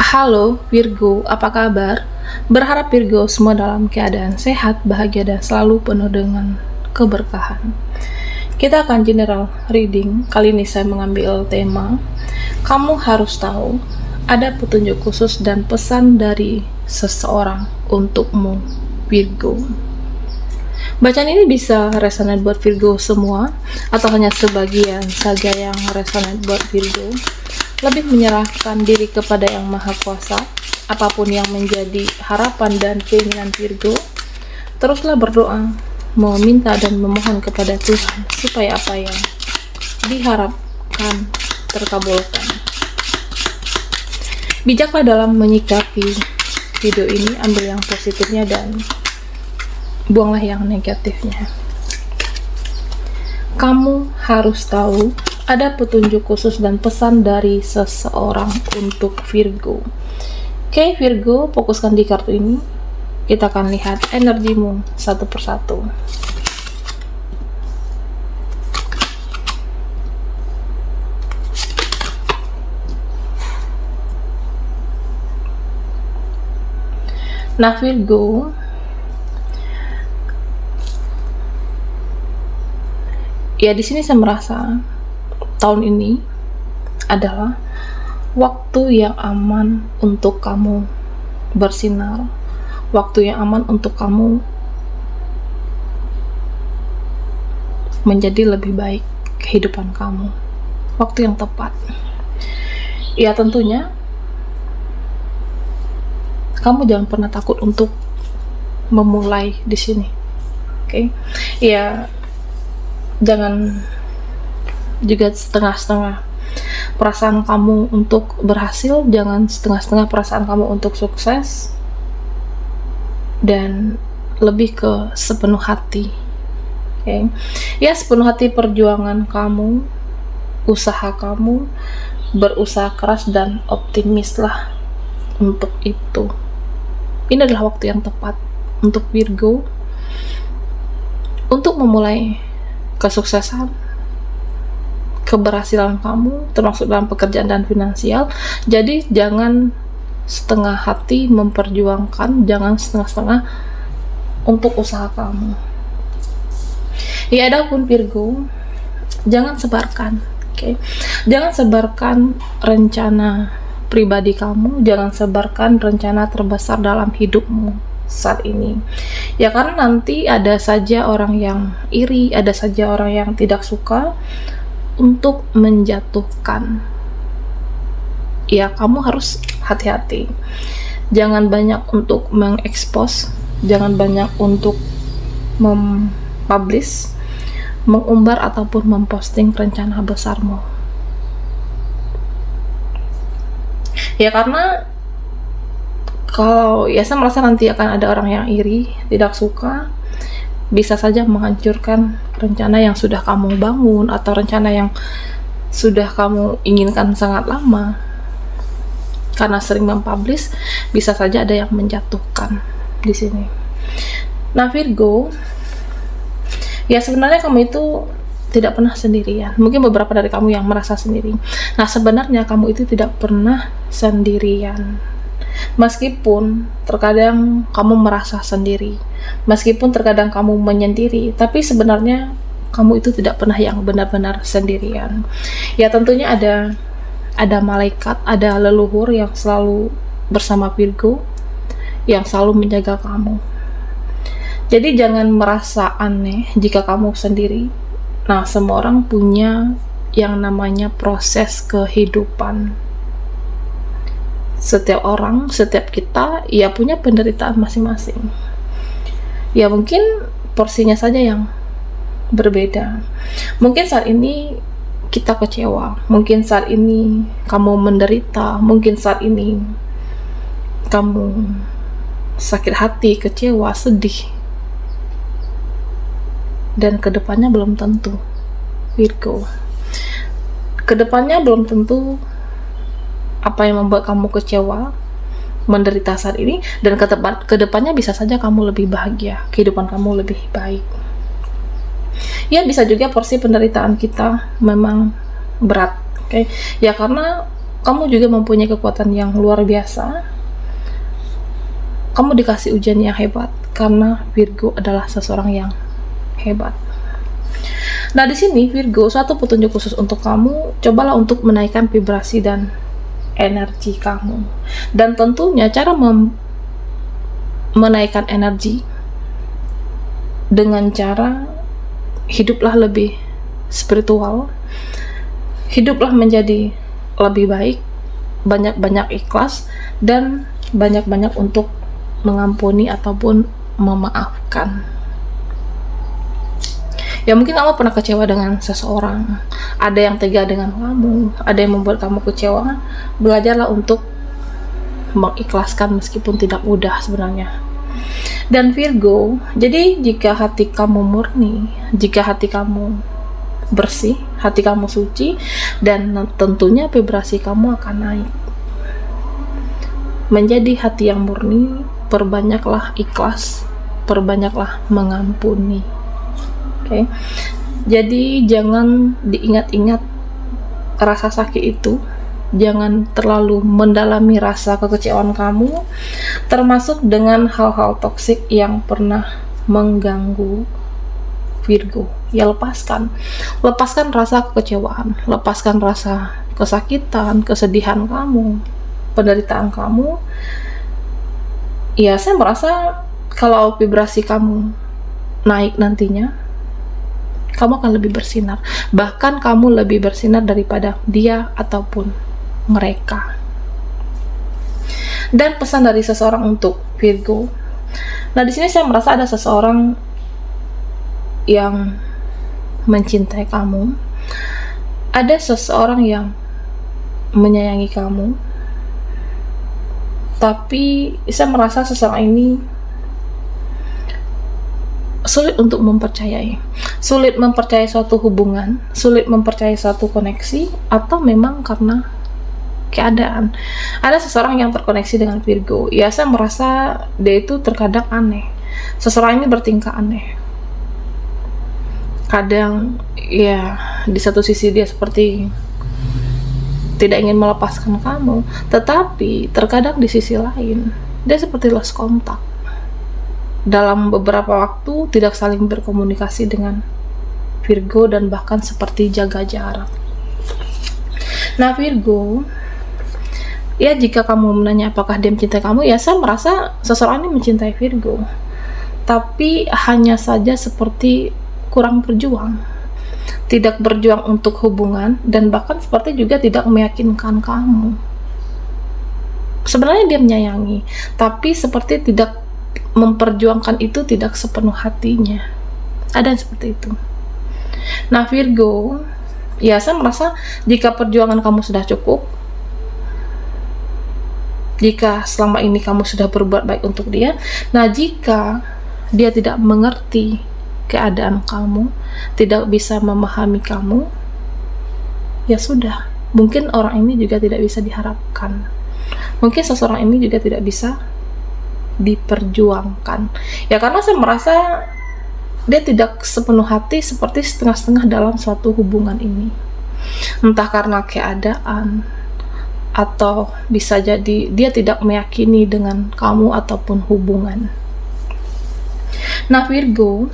Halo Virgo, apa kabar? Berharap Virgo semua dalam keadaan sehat, bahagia, dan selalu penuh dengan keberkahan. Kita akan general reading. Kali ini saya mengambil tema kamu harus tahu ada petunjuk khusus dan pesan dari seseorang untukmu, Virgo. Bacaan ini bisa resonate buat Virgo semua atau hanya sebagian saja yang resonate buat Virgo. Lebih menyerahkan diri kepada Yang Maha Kuasa, apapun yang menjadi harapan dan keinginan Virgo, teruslah berdoa, meminta dan memohon kepada Tuhan supaya apa yang diharapkan terkabulkan. Bijaklah dalam menyikapi video ini, ambil yang positifnya dan buanglah yang negatifnya. Kamu harus tahu ada petunjuk khusus dan pesan dari seseorang untuk Virgo. Oke, Virgo, fokuskan di kartu ini. Kita akan lihat energimu satu persatu. Nah, Virgo, ya di sini saya merasa tahun ini adalah waktu yang aman untuk kamu bersinar, waktu yang aman untuk kamu menjadi lebih baik kehidupan kamu, waktu yang tepat. Ya tentunya kamu jangan pernah takut untuk memulai di sini, oke? Ya jangan juga setengah-setengah perasaan kamu untuk berhasil, jangan setengah-setengah perasaan kamu untuk sukses, dan lebih ke sepenuh hati, okay? Ya sepenuh hati perjuangan kamu, usaha kamu, berusaha keras dan optimislah untuk itu. Ini adalah waktu yang tepat untuk Virgo untuk memulai kesuksesan, keberhasilan kamu, termasuk dalam pekerjaan dan finansial. Jadi jangan setengah hati memperjuangkan, jangan setengah-setengah untuk usaha kamu. Ya adapun Virgo, jangan sebarkan, oke? Jangan sebarkan rencana pribadi kamu, jangan sebarkan rencana terbesar dalam hidupmu saat ini. Ya karena nanti ada saja orang yang iri, ada saja orang yang tidak suka untuk menjatuhkan. Ya kamu harus hati-hati, jangan banyak untuk mengekspos, jangan banyak untuk mempublish, mengumbar ataupun memposting rencana besarmu. Ya karena kalau ya saya merasa nanti akan ada orang yang iri, tidak suka, bisa saja menghancurkan rencana yang sudah kamu bangun atau rencana yang sudah kamu inginkan sangat lama. Karena sering mempublish, bisa saja ada yang menjatuhkan di sini. Nah, Virgo, ya sebenarnya kamu itu tidak pernah sendirian. Mungkin beberapa dari kamu yang merasa sendiri. Nah, sebenarnya kamu itu tidak pernah sendirian. Meskipun terkadang kamu merasa sendiri, meskipun terkadang kamu menyendiri, tapi sebenarnya kamu itu tidak pernah yang benar-benar sendirian. Ya tentunya ada malaikat, ada leluhur yang selalu bersama Virgo, yang selalu menjaga kamu. Jadi jangan merasa aneh jika kamu sendiri. Nah, semua orang punya yang namanya proses kehidupan. Setiap orang, setiap kita, ya punya penderitaan masing-masing. Ya mungkin porsinya saja yang berbeda. Mungkin saat ini kita kecewa, mungkin saat ini kamu menderita, mungkin saat ini kamu sakit hati, kecewa, sedih. Dan kedepannya belum tentu, Virgo. Kedepannya belum tentu apa yang membuat kamu kecewa, menderita saat ini, dan kedepannya bisa saja kamu lebih bahagia, kehidupan kamu lebih baik. Ya bisa juga porsi penderitaan kita memang berat, oke? Ya karena kamu juga mempunyai kekuatan yang luar biasa. Kamu dikasih ujian yang hebat karena Virgo adalah seseorang yang hebat. Nah, di sini Virgo, suatu petunjuk khusus untuk kamu, cobalah untuk menaikkan vibrasi dan energi kamu. Dan tentunya cara menaikkan energi dengan cara hiduplah lebih spiritual, hiduplah menjadi lebih baik, banyak-banyak ikhlas, dan banyak-banyak untuk mengampuni ataupun memaafkan. Ya mungkin kamu pernah kecewa dengan seseorang, ada yang tega dengan kamu, ada yang membuat kamu kecewa. Belajarlah untuk mengikhlaskan meskipun tidak mudah sebenarnya. Dan Virgo, jadi jika hati kamu murni, jika hati kamu bersih, hati kamu suci, dan tentunya vibrasi kamu akan naik. Menjadi hati yang murni, perbanyaklah ikhlas, perbanyaklah mengampuni. Oke. Jadi jangan diingat-ingat rasa sakit itu, jangan terlalu mendalami rasa kekecewaan kamu, termasuk dengan hal-hal toksik yang pernah mengganggu Virgo. Ya lepaskan rasa kekecewaan, lepaskan rasa kesakitan, kesedihan kamu, penderitaan kamu. Ya saya merasa kalau vibrasi kamu naik nantinya, kamu akan lebih bersinar, bahkan kamu lebih bersinar daripada dia ataupun mereka. Dan pesan dari seseorang untuk Virgo. Nah, di sini saya merasa ada seseorang yang mencintai kamu, ada seseorang yang menyayangi kamu, tapi saya merasa seseorang ini sulit untuk mempercayai, sulit mempercayai suatu hubungan, sulit mempercayai suatu koneksi, atau memang karena keadaan. Ada seseorang yang terkoneksi dengan Virgo. Ya saya merasa dia itu terkadang aneh, seseorang ini bertingkah aneh. Kadang ya di satu sisi dia seperti tidak ingin melepaskan kamu, tetapi terkadang di sisi lain dia seperti lost kontak. Dalam beberapa waktu tidak saling berkomunikasi dengan Virgo dan bahkan seperti jaga jarak. Nah Virgo, ya jika kamu menanya apakah dia mencintai kamu, ya saya merasa seseorang ini mencintai Virgo, tapi hanya saja seperti kurang berjuang, tidak berjuang untuk hubungan, dan bahkan seperti juga tidak meyakinkan kamu. Sebenarnya dia menyayangi, tapi seperti tidak memperjuangkan itu, tidak sepenuh hatinya. Ada yang seperti itu. Nah Virgo, ya saya merasa jika perjuangan kamu sudah cukup, jika selama ini kamu sudah berbuat baik untuk dia, nah jika dia tidak mengerti keadaan kamu, tidak bisa memahami kamu, ya sudah, mungkin orang ini juga tidak bisa diharapkan, mungkin seseorang ini juga tidak bisa diperjuangkan. Ya karena saya merasa dia tidak sepenuh hati, seperti setengah-setengah dalam suatu hubungan ini, entah karena keadaan, atau bisa jadi dia tidak meyakini dengan kamu ataupun hubungan. Nah Virgo,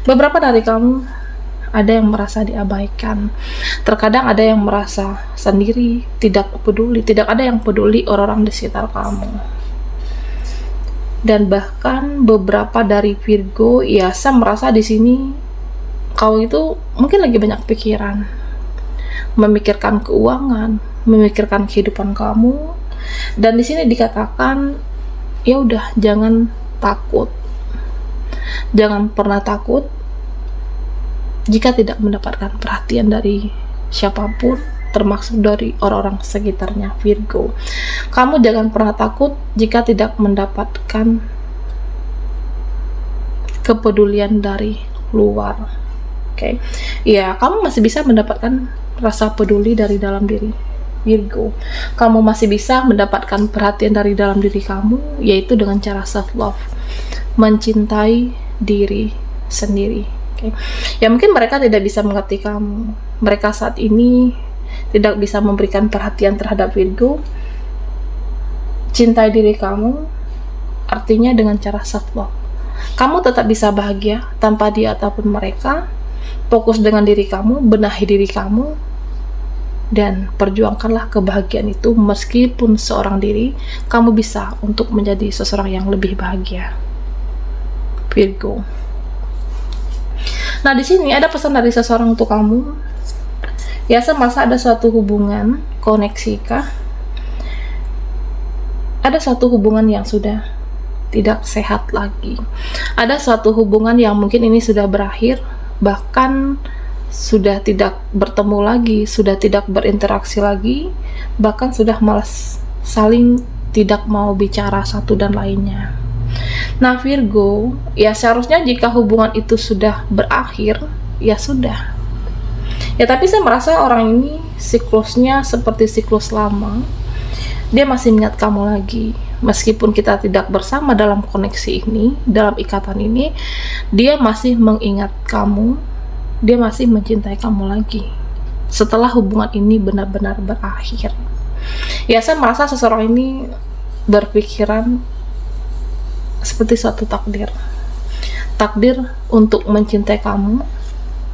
beberapa dari kamu ada yang merasa diabaikan, terkadang ada yang merasa sendiri, tidak peduli, tidak ada yang peduli orang-orang di sekitar kamu. Dan bahkan beberapa dari Virgo, ya saya merasa di sini kau itu mungkin lagi banyak pikiran, memikirkan keuangan, memikirkan kehidupan kamu. Dan di sini dikatakan, ya udah, jangan takut, jangan pernah takut jika tidak mendapatkan perhatian dari siapapun, termasuk dari orang-orang sekitarnya Virgo. Kamu jangan pernah takut jika tidak mendapatkan kepedulian dari luar. Oke. Ya, kamu masih bisa mendapatkan rasa peduli dari dalam diri Virgo. Kamu masih bisa mendapatkan perhatian dari dalam diri kamu, yaitu dengan cara self love, mencintai diri sendiri. Oke. Ya mungkin mereka tidak bisa mengerti kamu. Mereka saat ini tidak bisa memberikan perhatian terhadap Virgo. Cintai diri kamu, artinya dengan cara self love. Kamu tetap bisa bahagia tanpa dia ataupun mereka. Fokus dengan diri kamu, benahi diri kamu, dan perjuangkanlah kebahagiaan itu. Meskipun seorang diri, kamu bisa untuk menjadi seseorang yang lebih bahagia, Virgo. Nah, di sini ada pesan dari seseorang untuk kamu. Ya, semasa ada suatu hubungan, koneksi kah? Ada suatu hubungan yang sudah tidak sehat lagi. Ada suatu hubungan yang mungkin ini sudah berakhir, bahkan sudah tidak bertemu lagi, sudah tidak berinteraksi lagi, bahkan sudah malas saling tidak mau bicara satu dan lainnya. Nah, Virgo, ya seharusnya jika hubungan itu sudah berakhir, ya sudah. Ya, tapi saya merasa orang ini siklusnya seperti siklus lama. Dia masih mengingat kamu lagi. Meskipun kita tidak bersama dalam koneksi ini, dalam ikatan ini, dia masih mengingat kamu. Dia masih mencintai kamu lagi. Setelah hubungan ini benar-benar berakhir. Ya, saya merasa seseorang ini berpikiran seperti suatu takdir. Takdir untuk mencintai kamu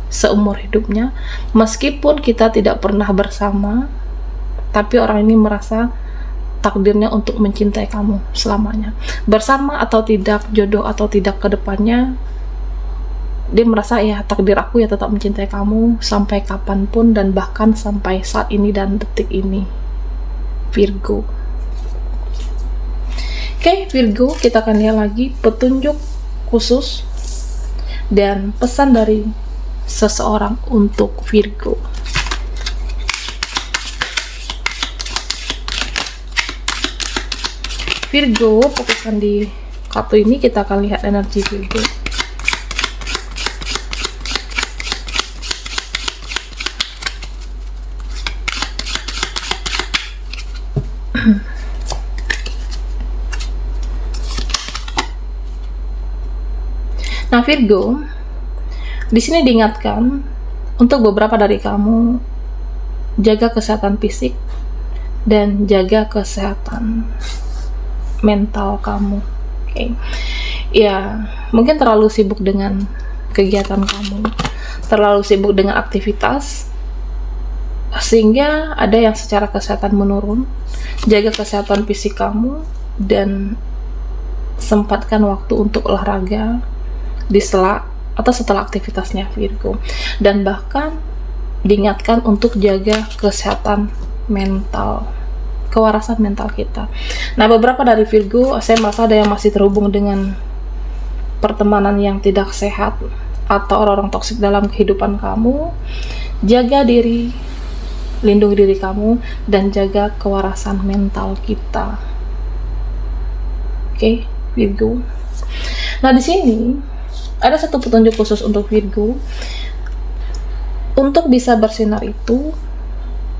seumur hidupnya. Meskipun kita tidak pernah bersama, tapi orang ini merasa takdirnya untuk mencintai kamu selamanya. Bersama atau tidak, jodoh atau tidak ke depannya, dia merasa ya takdir aku ya tetap mencintai kamu sampai kapanpun dan bahkan sampai saat ini dan detik ini, Virgo. Oke, Virgo, kita akan lihat lagi petunjuk khusus dan pesan dari seseorang untuk Virgo. Virgo, fokuskan di kartu ini, kita akan lihat energi Virgo. Nah, Virgo, di sini diingatkan untuk beberapa dari kamu, jaga kesehatan fisik dan jaga kesehatan mental kamu. Oke. Ya, mungkin terlalu sibuk dengan kegiatan kamu, terlalu sibuk dengan aktivitas, sehingga ada yang secara kesehatan menurun. Jaga kesehatan fisik kamu dan sempatkan waktu untuk olahraga di sela atau setelah aktivitasnya, Virgo. Dan bahkan diingatkan untuk jaga kesehatan mental, kewarasan mental kita. Nah, beberapa dari Virgo, saya merasa ada yang masih terhubung dengan pertemanan yang tidak sehat atau orang-orang toksik dalam kehidupan kamu. Jaga diri, lindungi diri kamu, dan jaga kewarasan mental kita. Oke, Virgo. Nah, di sini ada satu petunjuk khusus untuk Virgo. Untuk bisa bersinar itu,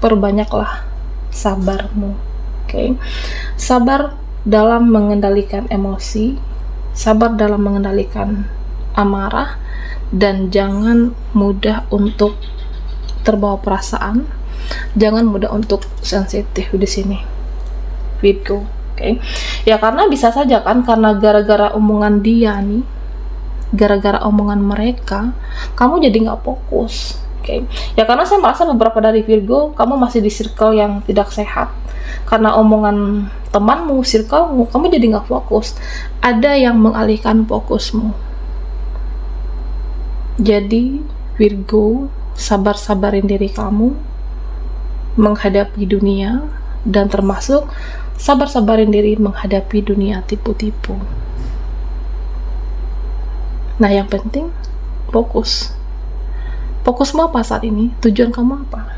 perbanyaklah sabarmu. Oke. Sabar dalam mengendalikan emosi, sabar dalam mengendalikan amarah, dan jangan mudah untuk terbawa perasaan, jangan mudah untuk sensitif di sini, Virgo. Oke. Ya, karena bisa saja kan, karena gara-gara omongan dia nih, gara-gara omongan mereka, kamu jadi nggak fokus. Oke. Ya, karena saya merasa beberapa dari Virgo, kamu masih di circle yang tidak sehat. Karena omongan temanmu, circlemu, kamu jadi nggak fokus. Ada yang mengalihkan fokusmu. Jadi, Virgo, sabar-sabarin diri kamu menghadapi dunia, dan termasuk sabar-sabarin diri menghadapi dunia tipu-tipu. Nah, yang penting fokus. Fokusmu apa saat ini? Tujuan kamu apa?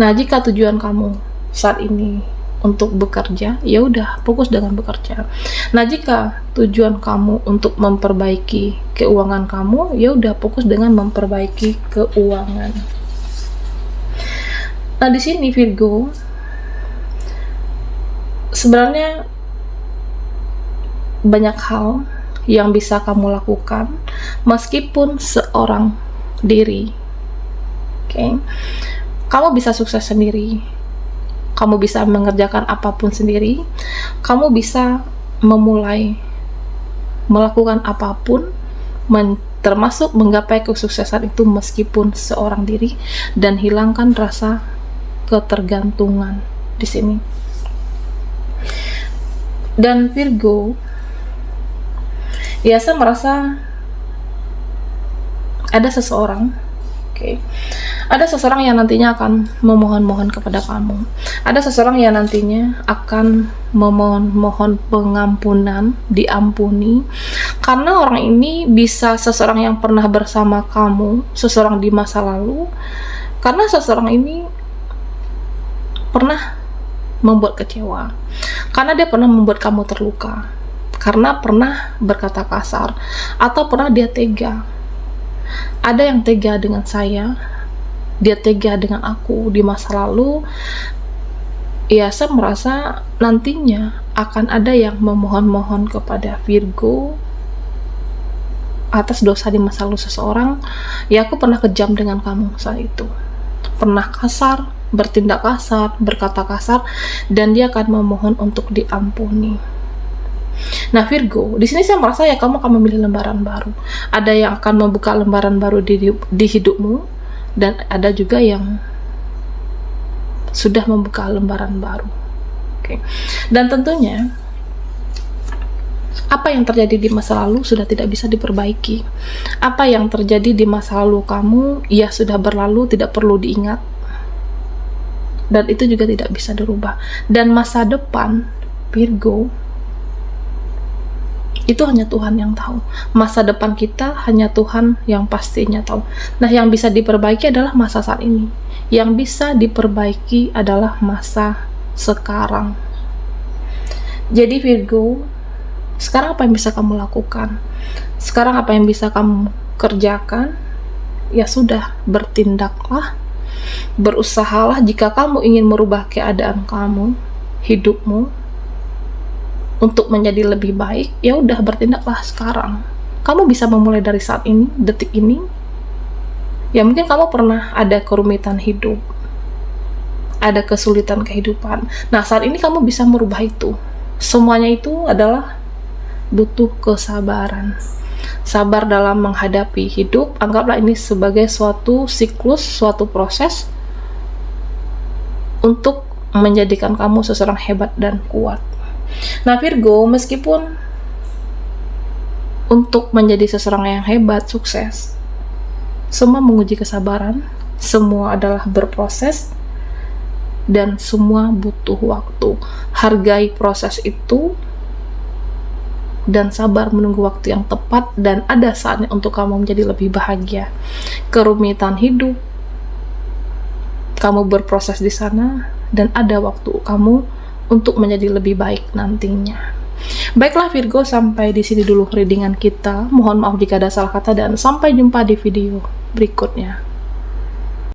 Nah, jika tujuan kamu saat ini untuk bekerja, ya udah fokus dengan bekerja. Nah, jika tujuan kamu untuk memperbaiki keuangan kamu, ya udah fokus dengan memperbaiki keuangan. Nah, di sini Virgo, sebenarnya banyak hal yang bisa kamu lakukan meskipun seorang diri. Oke. Kamu bisa sukses sendiri. Kamu bisa mengerjakan apapun sendiri. Kamu bisa memulai melakukan apapun, termasuk menggapai kesuksesan itu meskipun seorang diri, dan hilangkan rasa ketergantungan di sini. Dan Virgo, saya merasa ada seseorang, ada seseorang yang nantinya akan memohon-mohon kepada kamu. Ada seseorang yang nantinya akan memohon pengampunan, diampuni, karena orang ini bisa seseorang yang pernah bersama kamu, seseorang di masa lalu, karena seseorang ini pernah membuat kecewa, karena dia pernah membuat kamu terluka, karena pernah berkata kasar, atau pernah dia tega. Ada yang tega dengan saya, dia tega dengan aku di masa lalu. Saya merasa nantinya akan ada yang memohon-mohon kepada Virgo atas dosa di masa lalu seseorang. Aku pernah kejam dengan kamu saat itu, pernah kasar, bertindak kasar, berkata kasar, dan dia akan memohon untuk diampuni. Nah Virgo, di sini saya merasa kamu akan memilih lembaran baru. Ada yang akan membuka lembaran baru di hidupmu, dan ada juga yang sudah membuka lembaran baru. Dan tentunya apa yang terjadi di masa lalu sudah tidak bisa diperbaiki. Apa yang terjadi di masa lalu kamu, sudah berlalu, tidak perlu diingat. Dan itu juga tidak bisa dirubah. Dan masa depan Virgo, itu hanya Tuhan yang tahu. Masa depan kita hanya Tuhan yang pastinya tahu. Nah, yang bisa diperbaiki adalah masa saat ini. Yang bisa diperbaiki adalah masa sekarang. Jadi Virgo, sekarang apa yang bisa kamu lakukan? Sekarang apa yang bisa kamu kerjakan? Sudah, bertindaklah. Berusahalah jika kamu ingin merubah keadaan kamu, hidupmu, untuk menjadi lebih baik. Udah, bertindaklah sekarang. Kamu bisa memulai dari saat ini, detik ini. Mungkin kamu pernah ada kerumitan hidup, ada kesulitan kehidupan. Nah, saat ini kamu bisa merubah itu. Semuanya itu adalah butuh kesabaran. Sabar dalam menghadapi hidup. Anggaplah ini sebagai suatu siklus, suatu proses untuk menjadikan kamu seseorang hebat dan kuat. Nah Virgo, meskipun untuk menjadi seseorang yang hebat, sukses, semua menguji kesabaran, semua adalah berproses, dan semua butuh waktu. Hargai proses itu, dan sabar menunggu waktu yang tepat, dan ada saatnya untuk kamu menjadi lebih bahagia. Kerumitan hidup, kamu berproses di sana, dan ada waktu kamu untuk menjadi lebih baik nantinya. Baiklah Virgo, sampai di sini dulu readingan kita. Mohon maaf jika ada salah kata, dan sampai jumpa di video berikutnya.